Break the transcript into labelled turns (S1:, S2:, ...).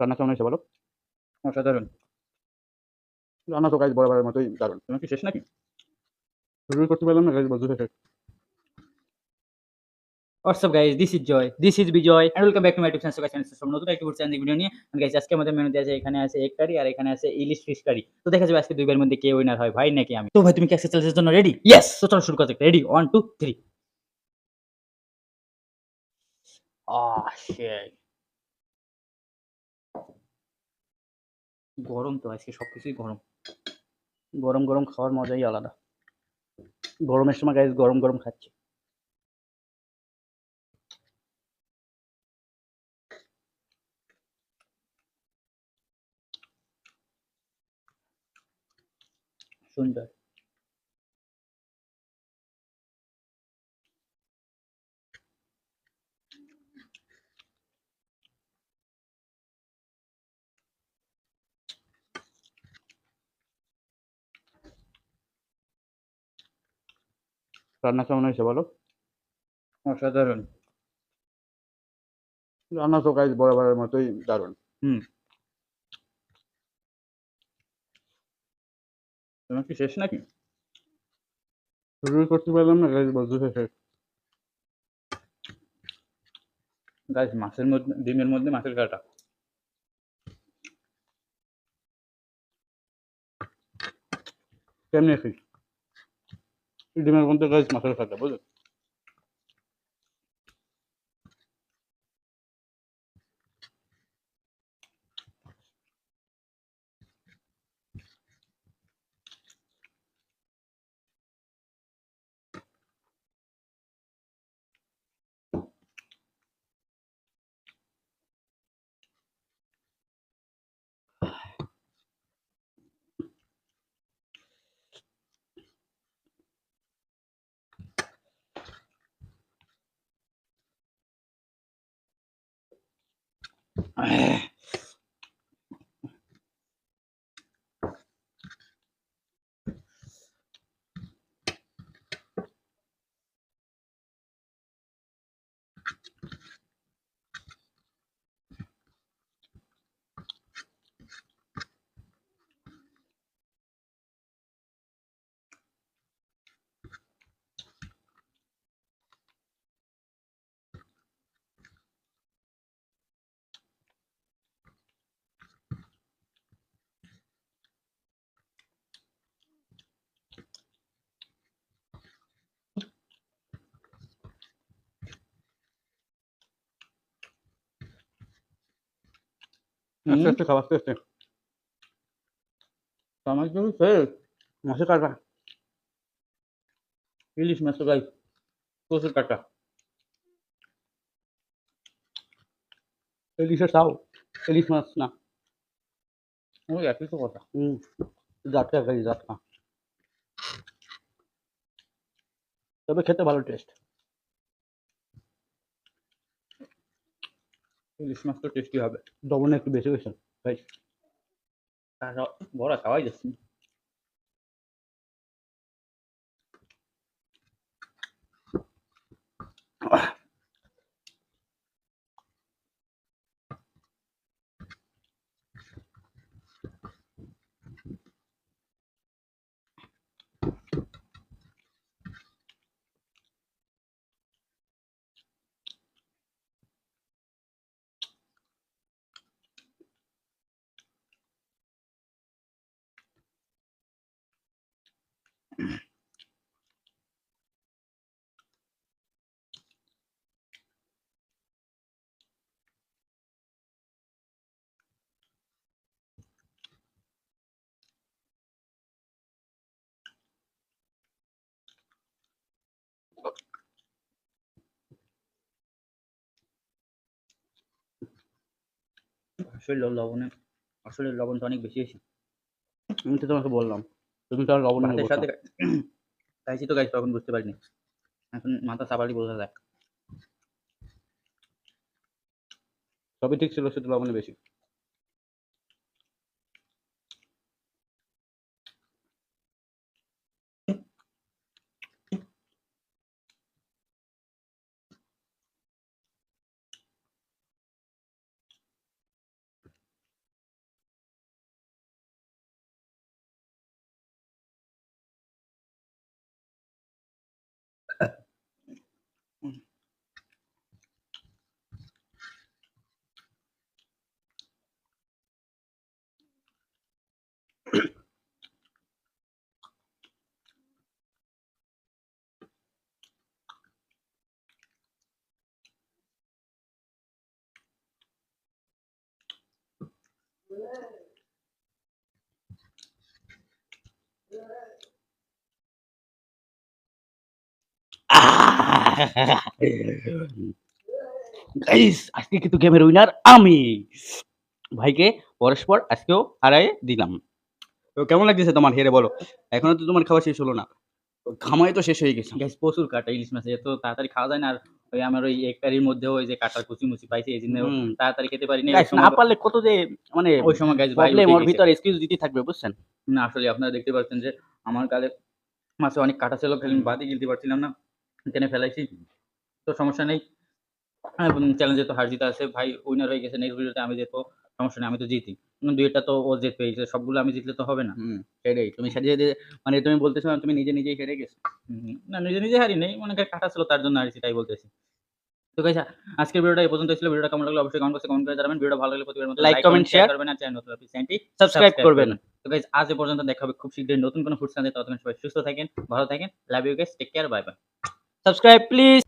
S1: রান্না কেমন হয়েছে বলো?
S2: অসাধারণ।
S1: রান্না তো গাইজ বরাবরের মতোই দারুণ।
S2: তোমার কি শেষ নাকি?
S1: শুরু করতে পারলাম না গাইজ, বলতে শেষ।
S2: WhatsApp guys, this is Joy, this is Bijoy and welcome back to my YouTube channel. Channel সব নতুন একটি ফুড চ্যানেল ভিডিও নিয়ে গাইস আজকে আমাদের মেনুতে আছে, এখানে আছে এগ কারি আর এখানে আছে ইলিশ ফিশ কারি। তো দেখা যাবে আজকে দুই ভাইয়ের মধ্যে কে উইনার হয়, ভাই নাকি আমি। তো ভাই তুমি কি আজকে চ্যালেঞ্জের জন্য রেডি? ইয়েস, তো চলো শুরু করা যাক। রেডি, 1 2 3। সেই গরম তো, আজকে সবকিছুই গরম। গরম গরম খাওয়ার মজাই আলাদা। গরমের সময় গাইস গরম গরম খাচ্ছি। সুন্দর।
S1: রান্না কেমন হয়েছে বলো?
S2: অসাধারণ।
S1: রান্না তো গাইজ বরাবরের মতোই দারুণ।
S2: হুম। তোমার কি শেষ নাকি?
S1: শুরু করতে পারলাম না গাইজ, বলতে শেষ।
S2: গাইস মাছের মধ্যে, ডিমের মধ্যে মাছের কাঁটা।
S1: কেমনি খাই? ডিমের মধ্যে গাইজ মাছের খাতা, বুঝলো? আস্তে
S2: হুম।
S1: আস্তে খাওয়া, আস্তে আস্তে।
S2: আমার জন্য শেষ।
S1: মাছের কাটা।
S2: ইলিশ মাছ তো গাইস প্রচুর কাটা।
S1: ইলিশের তাও ইলিশ মাছ না।
S2: ওই একই তো কথা।
S1: হুম, জাটকা গাইজ, জাটকা। তবে খেতে ভালো টেস্ট।
S2: ইলিশ মাছ তো টেস্টি হবে।
S1: লবণে একটু বেশি হয়েছে গাইজ।
S2: আর বড়া খাওয়াই যাচ্ছে না। আসলে লবণে, আসলে লবণটা অনেক বেশি হয়েছে।
S1: আমি তো তোমাকে বললাম, তুমি তো আর লবণ নিয়ে
S2: ভাতের
S1: বসো।
S2: সাথে খাইছি তো গাইস, তখন বুঝতে পারিনি। এখন মাথা চাপালি বোঝা যায়।
S1: সবই ঠিক ছিল, শুধু লবণে বেশি।
S3: গাইস আজকে কিন্তু গেমের উইনার আমি ভাইকে পরস্পর আজকেও হারাই দিলাম। তো কেমন লাগতেছে তোমার হেরে বলো? এখনো তো তোমার খাওয়া শেষ হলো না। খামাই তো শেষ হয়ে গেছে।
S2: গাইস প্রচুর কাটা ইলিশ মাছ এত তাড়াতাড়ি খাওয়া যায় না। আর ওই আমার ওই এক কারির মধ্যেও ওই যে কাটার কুচি-মুচি পাইছি এইজন্য
S3: হুম।
S2: তাড়াতাড়ি খেতে পারিনি। ওই
S3: গাইস না
S2: সময়
S3: পারলে কত যে মানে
S2: ওই সময় গাইস ভাই
S3: প্রবলেম
S2: উঠে
S3: ওর
S2: গেছে।
S3: ভিতরে এক্সকিউজ দিতে থাকবে বুঝছেন?
S2: না আসলে আপনারা দেখতে পাচ্ছেন যে আমার গালে মাছে অনেক কাটা ছিল, খালি বাদই গিলতে পারছিলাম না। টেনে ফেলাইছি। তো সমস্যা নেই। চ্যালেঞ্জে তো হার জিত আছে। ভাই উইনার হয়ে গেছে। নেক্সট ভিডিওতে আমি জিতবো। সমস্যা নেই, আমি তো জিতি। ২ টা তো ও জিতবেই। যে সবগুলো আমি জিতলে তো হবে না।
S3: সেটাই। তুমি সাজিয়ে দিয়ে মানে তুমি বলতেছো না তুমি নিজে নিজেই হেরে গেছো।
S2: না নিজে হারি নাই। মনে করেন কাটা ছিল তার জন্য হারিছি তাই বলতেছি। তো গাইস আজকের ভিডিওটা এই পর্যন্তই ছিল। ভিডিওটা কেমন লাগলো অবশ্যই কমেন্ট বক্সে কমেন্ট করে জানাবেন। ভিডিওটা ভালো লাগলে প্রতিবারের মতো
S3: like,
S2: like,
S3: comment,
S2: comment, share
S3: share,
S2: করবেন আর চ্যানেল নতুন হলে চ্যানেলটি
S3: সাবস্ক্রাইব করবেন।
S2: তো গাইস আজ এ পর্যন্ত দেখা হবে খুব শীঘ্রই নতুন কোনো ফুড চ্যানেলে। ততক্ষণ সবাই সুস্থ থাকেন, ভালো থাকেন। Love you guys. Take care. Bye bye.
S3: Subscribe please.